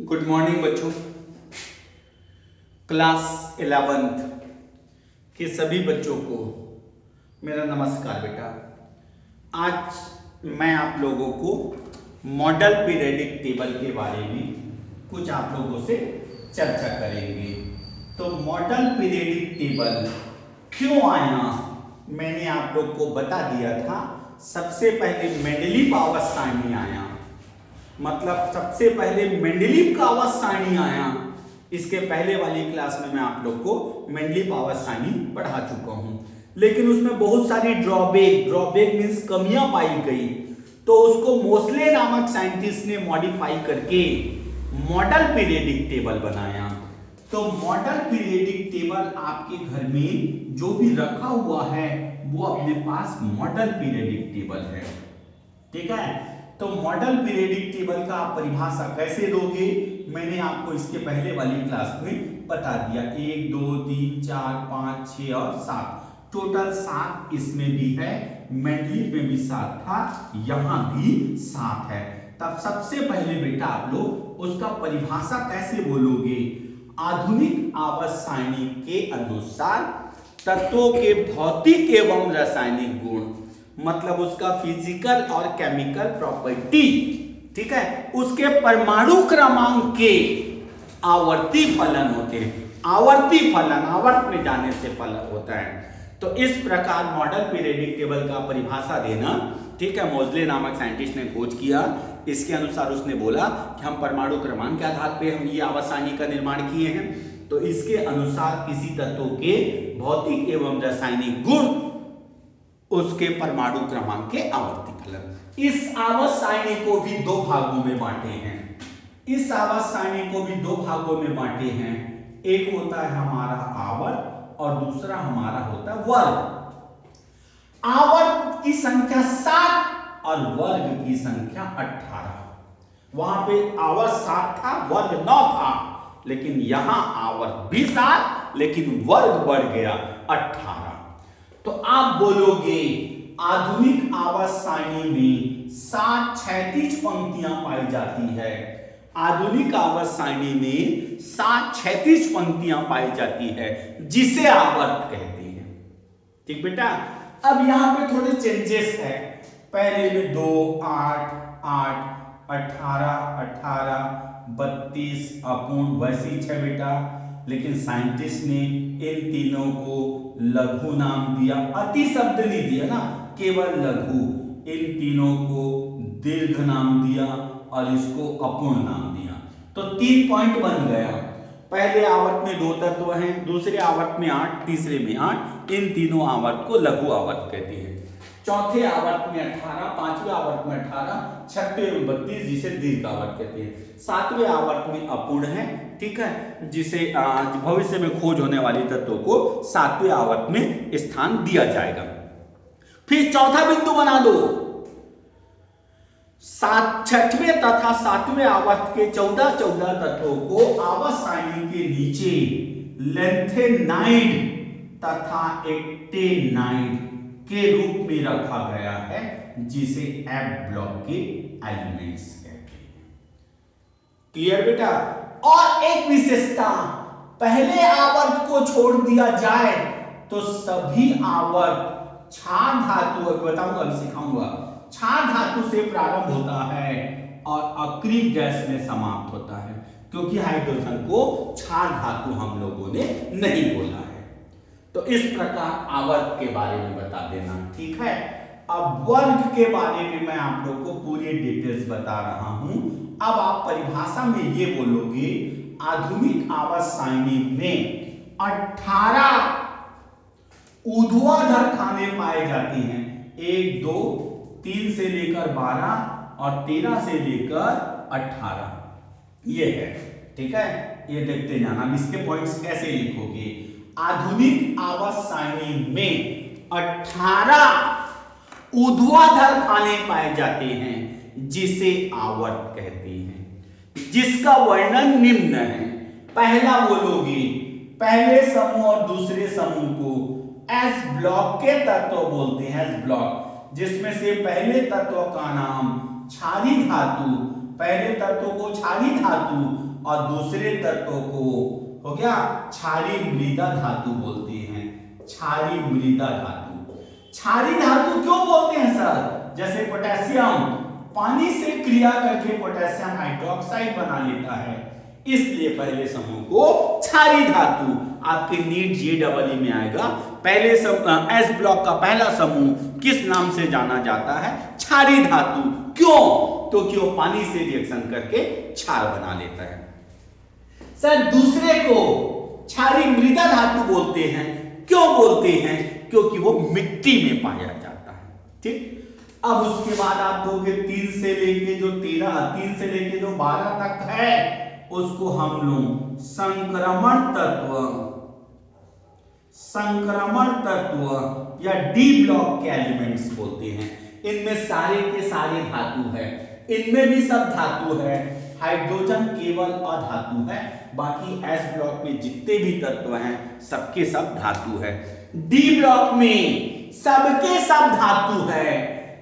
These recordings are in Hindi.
गुड मॉर्निंग बच्चों। क्लास 11th के सभी बच्चों को मेरा नमस्कार बेटा। आज मैं आप लोगों को मॉडल पीरियडिक टेबल के बारे में कुछ आप लोगों से चर्चा करेंगे। तो मॉडल पीरियडिक टेबल क्यों आया मैंने आप लोग को बता दिया था। सबसे पहले मेंडलीव आवर्त सारणी आया, मतलब सबसे पहले मेंडलीव का आवर्त सारणी आया। इसके पहले वाली क्लास में मैं आप लोग को मेंडलीव आवर्त सारणी पढ़ा चुका हूं, लेकिन उसमें बहुत सारी ड्रॉबैक मींस कमियां पाई गई। तो उसको मोसले नामक साइंटिस्ट ने मॉडिफाई करके मॉडल पीरियडिक टेबल बनाया। तो मॉडल पीरियडिक टेबल आपके घर में जो भी रखा हुआ है वो अपने पास मॉडल पीरियडिक टेबल है, ठीक है। तो मॉडल पीरियडिक टेबल का आप परिभाषा कैसे दोगे मैंने आपको इसके पहले वाली क्लास में बता दिया। 1 2 3 4 5 6 और 7, टोटल 7 इसमें भी है, मेंडलीव में भी 7 था, यहां भी 7 है। तब सबसे पहले बेटा आप लोग उसका परिभाषा कैसे बोलोगे। आधुनिक आवर्त सारणी के अनुसार तत्वों के भौतिक एवं रासायनिक गुण, मतलब उसका फिजिकल और केमिकल प्रॉपर्टी, ठीक है, उसके परमाणु क्रमांक के आवर्ती फलन होते हैं। आवर्ती फलन आवर्त में जाने से फलन होता है। तो इस प्रकार मॉडल पीरियडिक टेबल का परिभाषा देना, ठीक है, मोसले नामक साइंटिस्ट ने खोज किया। इसके अनुसार उसने बोला कि हम परमाणु क्रमांक के आधार पे हम ये आवर्त सारणी का निर्माण किए हैं। तो इसके अनुसार किसी तत्व के भौतिक एवं रासायनिक गुण उसके परमाणु क्रमांक के आवर्ती फलन। इस आवर्त सारणी को भी दो भागों में बांटे हैं। इस आवर्त सारणी को भी दो भागों में बांटे हैं। एक होता है हमारा आवर्त और दूसरा हमारा होता है वर्ग। आवर्त की संख्या 7 और वर्ग की संख्या 18। वहां पे आवर्त 7 था, वर्ग 9 था, लेकिन यहां आवर्त भी 7 लेकिन वर्ग बढ़ गया 18। तो आप बोलोगे आधुनिक आवर्त सारणी में 7 क्षैतिज पंक्तियां पाई जाती है। आधुनिक आवर्त सारणी में 7 क्षैतिज पंक्तियां पाई जाती है, जिसे आवर्त कहते हैं, ठीक बेटा। अब यहां पे थोड़े चेंजेस है। पहले में 2 8 8 18 18 32 अपूर्ण वैसी है बेटा, लेकिन साइंटिस्ट ने इन तीनों को लघु नाम दिया। अति शब्द नहीं दिया ना, केवल लघु। इन तीनों को दीर्घ नाम दिया और इसको अपूर्ण नाम दिया। तो 3 पॉइंट बन गया। पहले आवर्त में 2 तत्व हैं, दूसरे आवर्त में 8, तीसरे में 8। इन तीनों आवर्त को लघु आवर्त कहते हैं। चौथे आवर्त में 18, पांचवें आवर्त में 18, छठवें में 32 जिसे दीर्घ आवर्त कहते हैं। सातवें आवर्त में अपूर्ण है, ठीक है, जिसे भविष्य में खोज होने वाली तत्वों को सातवें आवर्त में स्थान दिया जाएगा। फिर चौथा बिंदु बना दो। छठवें तथा सातवें आवर्त के 14 तत्वों को आवर्त सारणी के नीचे लेंथेनाइड तथा एक्टेनाइड के रूप में रखा गया है, जिसे एफ ब्लॉक के एलिमेंट्स कहते हैं। क्लियर बेटा। और एक विशेषता, पहले आवर्त को छोड़ दिया जाए तो सभी आवर्त क्षार धातु, बताऊंगा अभी सिखाऊंगा, क्षार धातु से प्रारंभ होता है और अक्रिय गैस में समाप्त होता है, क्योंकि हाइड्रोजन को क्षार धातु हम लोगों ने नहीं बोला है। तो इस प्रकार आवर्त के बारे में बता देना, ठीक है। अब वर्ग के बारे में मैं आप लोग को पूरी डिटेल्स बता रहा हूं। अब आप परिभाषा में ये बोलोगे आधुनिक आवर्त सारणी में 18 ऊर्ध्वाधर खाने पाए जाते हैं। 1 2 3 से लेकर 12 और 13 से लेकर 18 ये है, ठीक है। ये देखते जाना, इसके पॉइंट्स कैसे लिखोगे। आधुनिक आवर्त सारणी में 18 ऊर्ध्वाधर खाने पाए जाते हैं, जिसे आवर्त कहते हैं, जिसका वर्णन निम्न है। पहला बोलोगे, पहले समूह और दूसरे समूह को एस ब्लॉक के तत्व बोलते हैं। एस ब्लॉक, जिसमें से पहले तत्व का नाम क्षारीय धातु, पहले तत्व को क्षारीय धातु और दूसरे तत्व को हो गया क्षारीय मृदा धातु बोलते हैं। क्षारीय मृदा धातु, क्षारीय धातु क्यों बोलते हैं सर? जैसे पोटेशियम पानी से क्रिया करके पोटेशियम हाइड्रोक्साइड बना लेता है, इसलिए पहले समूह को क्षारीय धातु, आपके नीट JEE में आएगा। पहले एस ब्लॉक का पहला समूह किस नाम से जाना जाता है? क्षारीय धातु। क्यों? क्योंकि वो पानी से रिएक्शन करके क्षार बना लेता है। सर दूसरे को क्षारीय मृदा धातु बोलते हैं। क्यों बोलते हैं? क्योंकि वो मिट्टी में पाया जाता है। ठीक, अब उसके बाद आप दोगे 3 से लेके जो 12 तक है उसको हम लोग संक्रमण तत्व या डी ब्लॉक के एलिमेंट्स बोलते हैं। इनमें सारे के सारे धातु है, इनमें भी सब धातु है, हाइड्रोजन केवल अधातु है, बाकी एस ब्लॉक में जितने भी तत्व हैं सबके सब धातु है। डी ब्लॉक में सबके सब धातु है,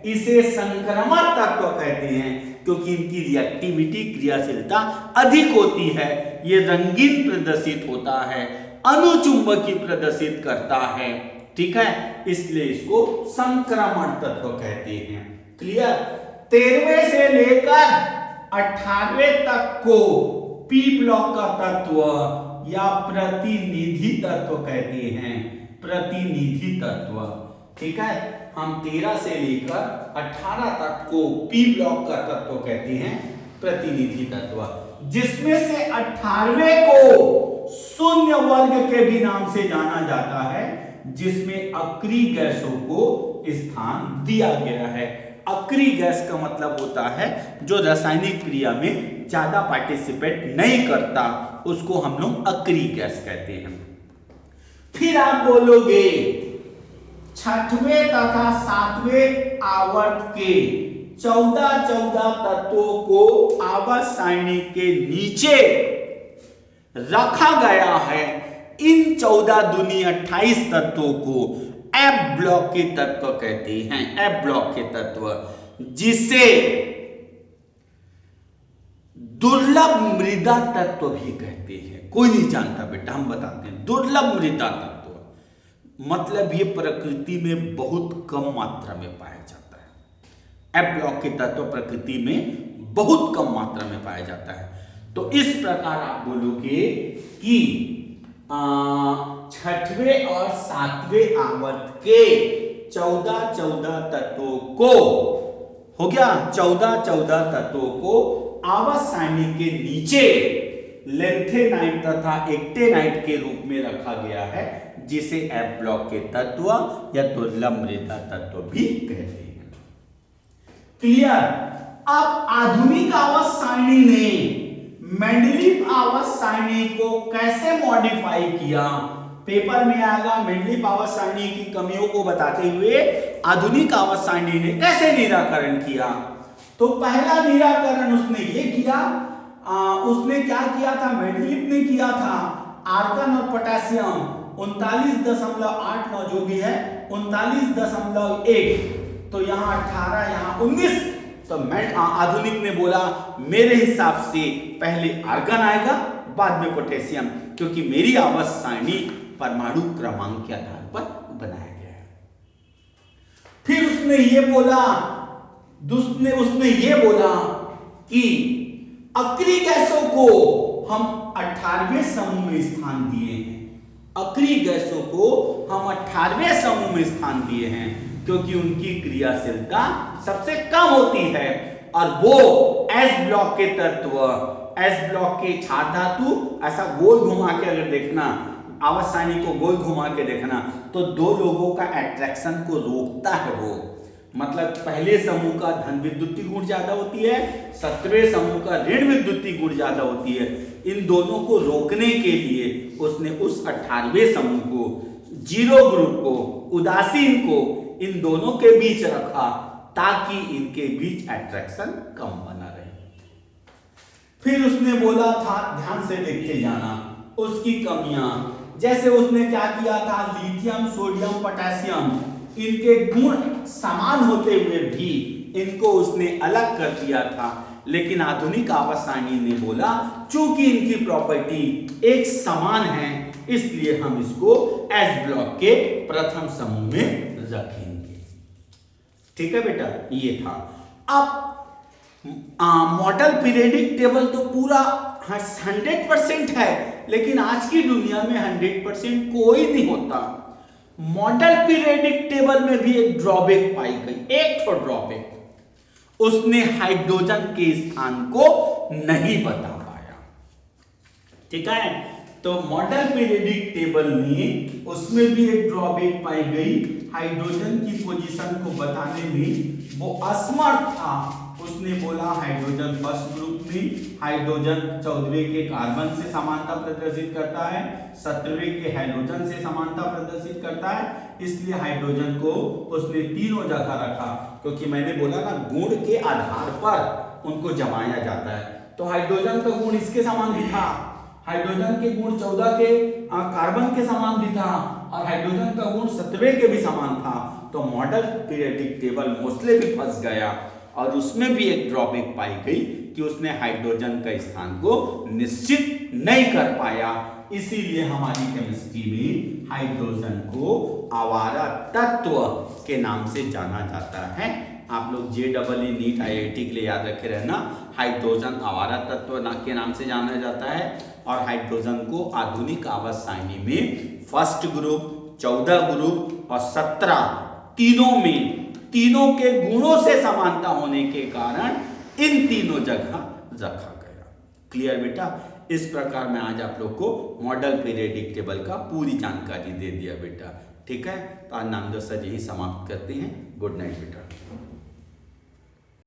इसे संक्रमण तत्व कहते हैं क्योंकि इनकी रिएक्टिविटी क्रियाशीलता अधिक होती है। ये रंगीन प्रदर्शित होता है, अनुचुंबकीय प्रदर्शित करता है। ठीक है, इसलिए इसको संक्रमण तत्व कहते हैं। क्लियर? 13वें से लेकर 18वें तक को पी ब्लॉक का तत्व या प्रतिनिधि तत्व कहते हैं। प्रतिनिधि तत्व। ठीक है, हम 13 से लेकर 18 तक को पी ब्लॉक का तत्व कहते हैं प्रतिनिधि तत्व, जिसमें से 18वें को शून्य वर्ग के भी नाम से जाना जाता है, जिसमें अक्रिय गैसों को स्थान दिया गया है। अक्रिय गैस का मतलब होता है जो रासायनिक क्रिया में ज्यादा पार्टिसिपेट नहीं करता, उसको हम लोग अक्रिय गैस कहते हैं। फिर आप बोलोगे 6वें तथा 7वें आवर्त के 14 तत्वों को आवर्त सारणी के नीचे रखा गया है। इन 14 दूनी 28 तत्वों को एफ ब्लॉक के तत्व कहते हैं। एफ ब्लॉक के तत्व, जिसे दुर्लभ मृदा तत्व भी कहते हैं। कोई नहीं जानता बेटा, हम बताते हैं। दुर्लभ मृदा तत्व मतलब ये प्रकृति में बहुत कम मात्रा में पाया जाता है। एफ ब्लॉक के तत्व प्रकृति में बहुत कम मात्रा में पाया जाता है। तो इस प्रकार आप बोलोगे कि 6वें और 7वें आवर्त के 14 तत्वों को हो गया 14 तत्वों को आवर्त सारणी के नीचे लेंथेनाइट तथा एक्टेनाइट के रूप में रखा गया है, जिसे एफ ब्लॉक के तत्व या दुर्लभ मृदा तत्व भी कहते हैं। क्लियर? अब आधुनिक आवर्त सारणी ने मेंडलीव आवर्त सारणी को कैसे मॉडिफाई किया? पेपर में आएगा। मेंडलीव आवर्त सारणी की कमियों को बताते हुए आधुनिक आवर्त सारणी ने कैसे निराकरण किया? तो पहला निराकरण उसने ये किया, उसने क्या किया था? मेंडलीव ने किया था आर्गन और पोटेशियम 39.89 जो भी है 39.1, तो यहाँ 18 यहाँ 19। तो आधुनिक ने बोला मेरे हिसाब से पहले आर्गन आएगा बाद में पोटेशियम, क्योंकि मेरी आवर्त सारणी परमाणु क्रमांक के आधार पर बनाया गया है। फिर उसने ये बोला कि अक्रिय गैसों को हम 18वें समूह में स्थान दिए हैं। अक्रिय गैसों को हम 18वें समूह में स्थान दिए हैं क्योंकि उनकी क्रियाशीलता सबसे कम होती है, और वो एस ब्लॉक के तत्व, एस ब्लॉक के क्षार धातु, ऐसा गोल घुमा के अगर देखना, आवर्त सारणी को गोल घुमा के देखना, तो दो लोगों का अट्रैक्शन को रोकता है वो। मतलब पहले समूह का धन विद्युतीय गुण ज्यादा होती है, 17वें समूह का ऋण विद्युतीय गुण ज्यादा होती है। इन दोनों को रोकने के लिए उसने उस 18वें समूह को, जीरो ग्रुप को, उदासीन को इन दोनों के बीच रखा ताकि इनके बीच अट्रैक्शन कम बना रहे। फिर उसने बोला था, ध्यान से देखे जाना उसकी कमियां, जैसे उसने क्या किया था, लिथियम, सोडियम, पोटेशियम, इनके गुण समान होते हुए भी इनको उसने अलग कर दिया था, लेकिन आधुनिक आवास सारणी ने बोला चूंकि इनकी प्रॉपर्टी एक समान है इसलिए हम इसको एस ब्लॉक के प्रथम समूह में रखेंगे। ठीक है बेटा, ये था। अब मॉडल पीरियडिक टेबल तो पूरा 100% है, लेकिन आज की दुनिया में 100% कोई नहीं होता। मॉडल पीरियडिक टेबल में भी एक ड्रॉबैक पाई गई, एक तो ड्रॉबैक, उसने हाइड्रोजन के स्थान को नहीं बता पाया। ठीक है, तो मॉडल पीरियडिक टेबल में उसमें भी एक ड्रॉबैक पाई गई, हाइड्रोजन की पोजीशन को बताने में वो असमर्थ था। उसने बोला हाइड्रोजन फर्स्ट ग्रुप में, हाइड्रोजन 14वें के कार्बन से समानता प्रदर्शित करता है, 17वें के हाइड्रोजन से समानता प्रदर्शित करता है, इसलिए हाइड्रोजन को उसने तीनों जगह रखा, क्योंकि मैंने बोला ना गुण के आधार पर उनको जमाया जाता है। तो हाइड्रोजन का गुण इसके समान भी था, हाइड्रोजन के गुण 14 के कार्बन के समान भी था, और हाइड्रोजन का गुण 17वें के भी समान था। तो मॉडल पीरियडिक टेबल मोस्टली भी फंस गया, और उसमें भी एक ड्रॉबैक पाई गई कि उसने हाइड्रोजन का स्थान को निश्चित नहीं कर पाया। इसीलिए हमारी केमिस्ट्री में हाइड्रोजन को आवारा तत्व के नाम से जाना जाता है। आप लोग JEE नीट IIT के लिए याद रखे रहना, हाइड्रोजन आवारा तत्व के नाम से जाना जाता है। और हाइड्रोजन को आधुनिक आवास सारणी में फर्स्ट ग्रुप, 14 ग्रुप और 17 तीनों में तीनों के गुणों से समानता होने के कारण इन तीनों जगह रखा गया। क्लियर बेटा? इस प्रकार मैं आज आप लोग को मॉडल पीरियडिक टेबल का पूरी जानकारी दे दिया बेटा। ठीक है, तो आज नामदेव सर यही समाप्त करते हैं। गुड नाइट बेटा।